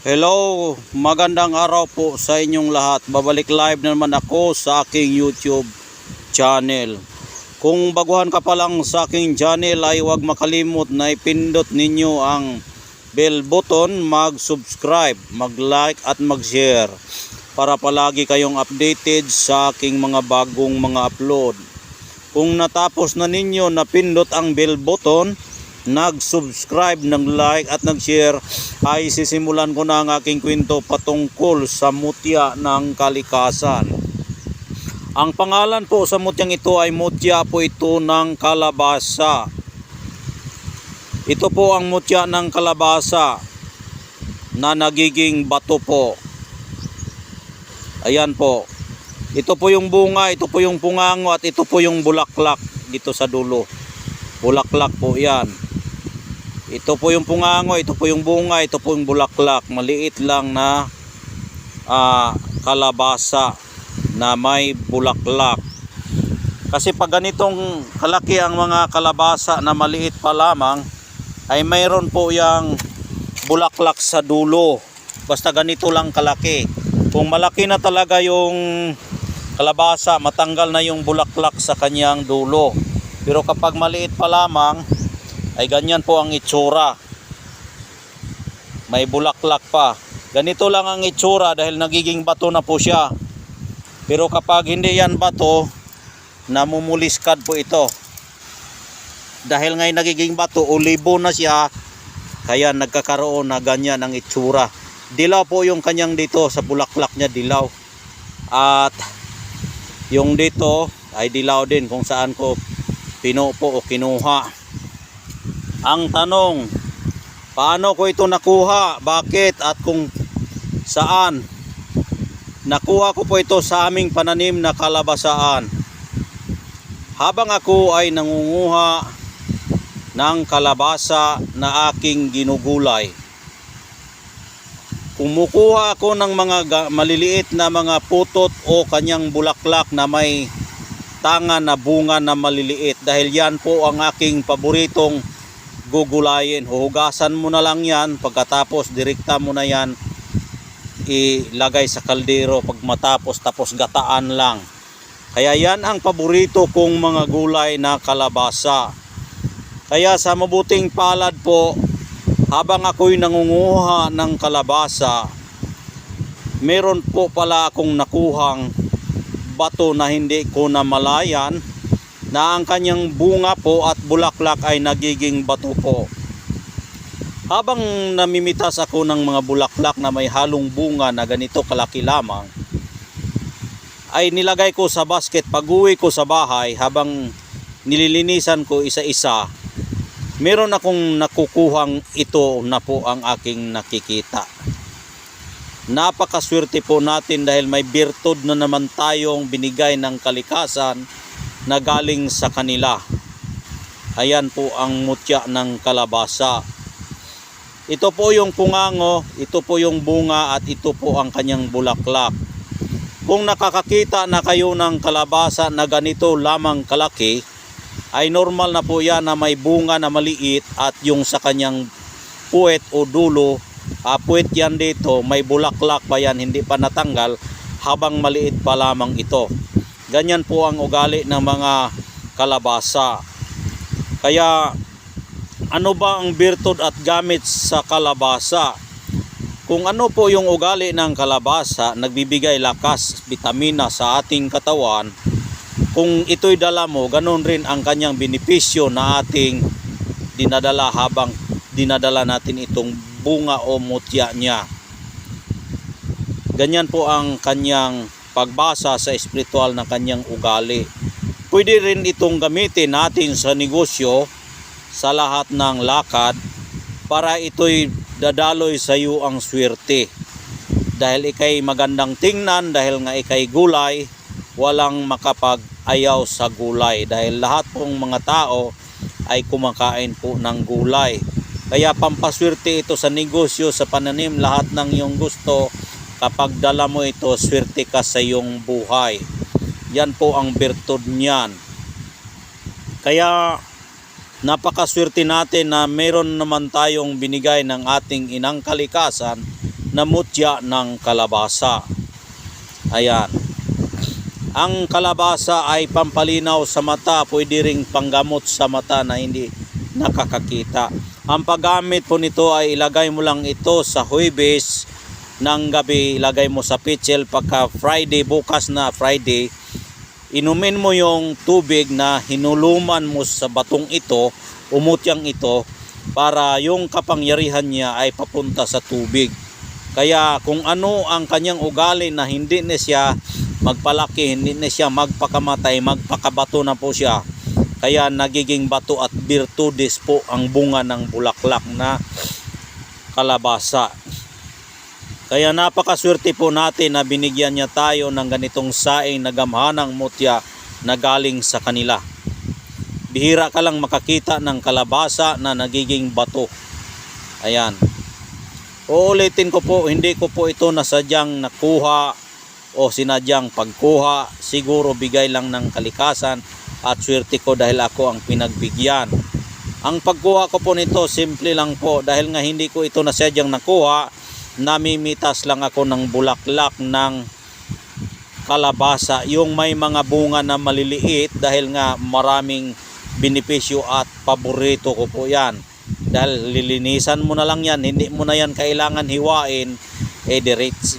Hello, magandang araw po sa inyong lahat. Babalik live na naman ako sa aking YouTube channel. Kung baguhan ka pa lang sa aking channel ay huwag makalimot na ipindot ninyo ang bell button, mag-subscribe, mag-like at mag-share para palagi kayong updated sa aking mga bagong mga upload. Kung natapos na ninyo na pindot ang bell button, nag-subscribe, nag-like at nag-share, ay sisimulan ko na ang aking kwento patungkol sa mutya ng kalikasan. Ang pangalan po sa mutyang ito ay mutya po ito ng kalabasa. Ito po ang mutya ng kalabasa na nagiging bato po. Ayan po. Ito po yung bunga, ito po yung pungango at ito po yung bulaklak dito sa dulo. Bulaklak po yan. Ito po yung pungango, ito po yung bunga, ito po yung bulaklak. Maliit lang na kalabasa na may bulaklak. Kasi pag ganitong kalaki ang mga kalabasa na maliit pa lamang, ay mayroon po yung bulaklak sa dulo. Basta ganito lang kalaki. Kung malaki na talaga yung kalabasa, matanggal na yung bulaklak sa kanyang dulo. Pero kapag maliit pa lamang, ay ganyan po ang itsura. May bulaklak pa. Ganito lang ang itsura dahil nagiging bato na po siya. Pero kapag hindi yan bato, namumuliskad po ito. Dahil ngayon nagiging bato, ulibo na siya, kaya nagkakaroon na ganyan ang itsura. Dilaw po yung kanyang dito sa bulaklak niya, dilaw. At yung dito ay dilaw din kung saan ko pinupo o kinuha. Ang tanong, paano ko ito nakuha? Bakit? At kung saan? Nakuha ko po ito sa aming pananim na kalabasaan. Habang ako ay nangunguha ng kalabasa na aking ginugulay, kumukuha ako ng mga maliliit na mga putot o kanyang bulaklak na may tanga na bunga na maliliit. Dahil yan po ang aking paboritong gugulayin. Huhugasan mo na lang yan, pagkatapos direkta mo na yan ilagay sa kaldero pag matapos, tapos gataan lang. Kaya yan ang paborito kong mga gulay na kalabasa. Kaya sa mabuting palad po, habang ako'y nangunguha ng kalabasa, meron po pala akong nakuhang bato na hindi ko namalayan na ang kanyang bunga po at bulaklak ay nagiging bato po. Habang namimitas ako ng mga bulaklak na may halong bunga na ganito kalaki lamang, ay nilagay ko sa basket. Pag-uwi ko sa bahay, habang nililinisan ko isa-isa, meron akong nakukuhang ito na po ang aking nakikita. Napakaswerte po natin dahil may birtud na naman tayong binigay ng kalikasan na galing sa kanila. Ayan po ang mutya ng kalabasa. Ito po yung pungango, ito po yung bunga at ito po ang kanyang bulaklak. Kung nakakakita na kayo ng kalabasa na ganito lamang kalaki, ay normal na po yan na may bunga na maliit at yung sa kanyang puwet o dulo, puwet yan dito, may bulaklak pa yan, hindi pa natanggal habang maliit pa lamang ito. Ganyan po ang ugali ng mga kalabasa. Kaya ano ba ang birtud at gamit sa kalabasa? Kung ano po yung ugali ng kalabasa, nagbibigay lakas, bitamina sa ating katawan. Kung ito'y dala mo, ganun rin ang kanyang benepisyo na ating dinadala habang dinadala natin itong bunga o mutya niya. Ganyan po ang kanyang pagbasa sa espiritual ng kanyang ugali. Pwede rin itong gamitin natin sa negosyo, sa lahat ng lakad, para ito'y dadaloy sa iyo ang swerte. Dahil ikay magandang tingnan, dahil nga ikay gulay, walang makapag-ayaw sa gulay. Dahil lahat pong mga tao ay kumakain po ng gulay. Kaya pampaswerte ito sa negosyo, sa pananim, lahat ng iyong gusto. Kapag dala mo ito, swerte ka sa iyong buhay. Yan po ang birtud niyan. Kaya napakaswerte natin na meron naman tayong binigay ng ating inang kalikasan na mutya ng kalabasa. Ayan. Ang kalabasa ay pampalinaw sa mata, pwede ring panggamot sa mata na hindi nakakakita. Ang paggamit po nito ay ilagay mo lang ito sa Huwebes ng gabi, ilagay mo sa pitchel. Pagka Friday, bukas na Friday, inumin mo yung tubig na hinuluman mo sa batong ito, umutyang ito, para yung kapangyarihan niya ay papunta sa tubig. Kaya kung ano ang kanyang ugali na hindi na siya magpalaki, hindi na siya magpakamatay, magpakabato na po siya. Kaya nagiging bato at birtudes po ang bunga ng bulaklak na kalabasa. Kaya napakaswerte po natin na binigyan niya tayo ng ganitong saing na gamhanang mutya na galing sa kanila. Bihira ka lang makakita ng kalabasa na nagiging bato. Ayan. Uulitin ko po, hindi ko po ito nasadyang nakuha o sinadyang pagkuha. Siguro bigay lang ng kalikasan at swerte ko dahil ako ang pinagbigyan. Ang pagkuha ko po nito, simple lang po. Dahil nga hindi ko ito nasadyang nakuha, namimitas lang ako ng bulaklak ng kalabasa. Yung may mga bunga na maliliit dahil nga maraming benepisyo at paborito ko po yan. Dahil lilinisan mo na lang yan, hindi mo na yan kailangan hiwain.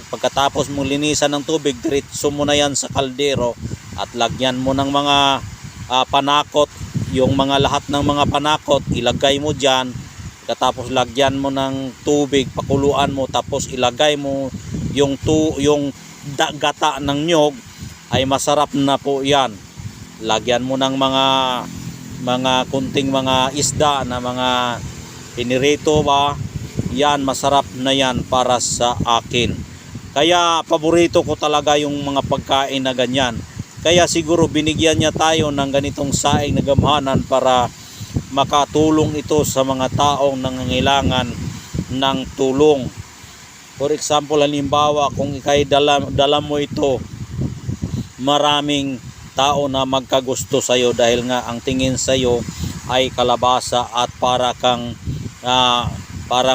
Pagkatapos mo linisan ng tubig, diretso mo na yan sa kaldero at lagyan mo ng mga panakot. Yung mga lahat ng mga panakot, ilagay mo dyan. Pagkatapos lagyan mo ng tubig, pakuluan mo, tapos ilagay mo yung gata ng nyog, ay masarap na po yan. Lagyan mo ng mga kunting mga isda na mga pinirito ba, yan, masarap na yan para sa akin. Kaya paborito ko talaga yung mga pagkain na ganyan. Kaya siguro binigyan niya tayo ng ganitong saing na gamhanan para makatulong ito sa mga taong nangangailangan ng tulong. For example, halimbawa kung ikay dala mo ito, maraming tao na magkagusto sa iyo dahil nga ang tingin sa iyo ay kalabasa at parang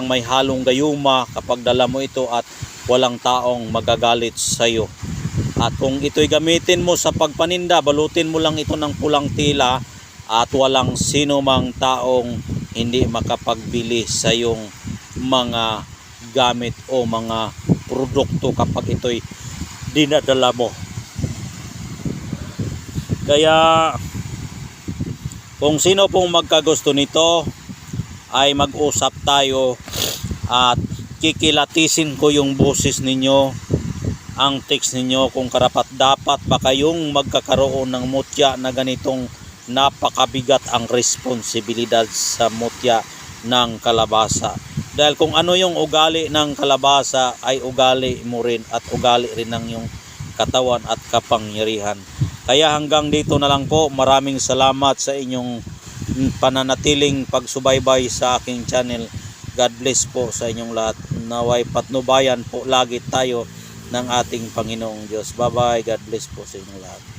may halong gayuma kapag dala mo ito at walang taong magagalit sa iyo. At kung ito'y gamitin mo sa pagpaninda, balutin mo lang ito ng pulang tela at walang sino mang taong hindi makapagbili sa iyong mga gamit o mga produkto kapag ito'y dinadala mo. Kaya kung sino pong magkagusto nito ay mag-usap tayo at kikilatisin ko yung boses ninyo, ang text ninyo kung karapat dapat ba kayong magkakaroon ng mutya na ganitong napakabigat ang responsibilidad sa mutya ng kalabasa. Dahil kung ano yung ugali ng kalabasa ay ugali mo rin at ugali rin ng yung katawan at kapangyarihan. Kaya hanggang dito na lang po. Maraming salamat sa inyong pananatiling pagsubaybay sa aking channel. God bless po sa inyong lahat. Naway patnubayan po lagi tayo ng ating Panginoong Diyos. Bye bye. God bless po sa inyong lahat.